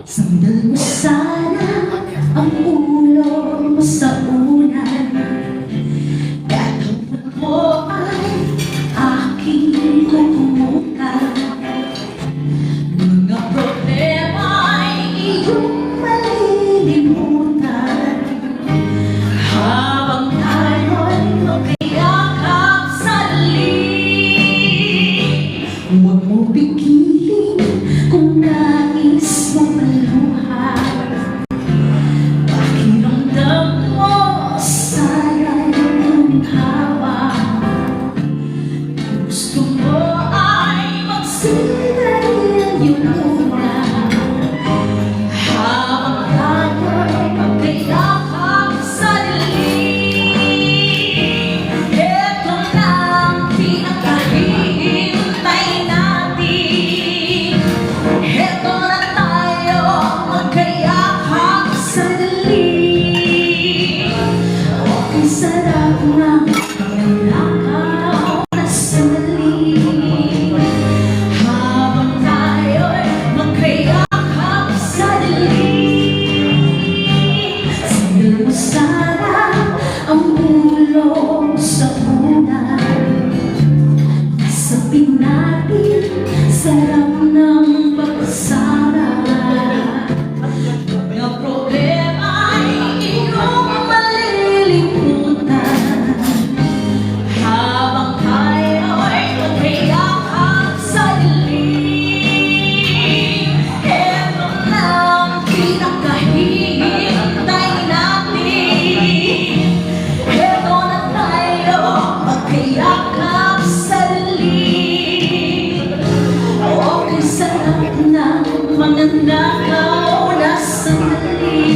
Sandal mo sana ang ulo mo sa unan. Gagawin mo ay aking kukumutan. Mga problema ay iyong malilimutan. Habang tayo'y magkayakap sa dalig, huwag mo pigilin kung nais mo maluha. Pakiramdam mo sana'y uminhawa. Gusto mo ay magsindahin yung luna. Habang tayo'y magkayakap sa dilim, eto na ang pinakahihintay natin. Eto na tayo magkayakap sa dilim. Okay, sarap na manakaw na sandali. Habang tayo'y magkayakap sa dilim, sandal mo sana ang ulo sa unan. Kasapin natin sarap ng pagsara. Mga problema ay iyong malilimutan. Habang tayo'y magkayakap sa dilim, eto na ang pinakahihintay natin. Eto na tayo magkayakap sa dilim. Okay, sarap na mananakaw na sandali.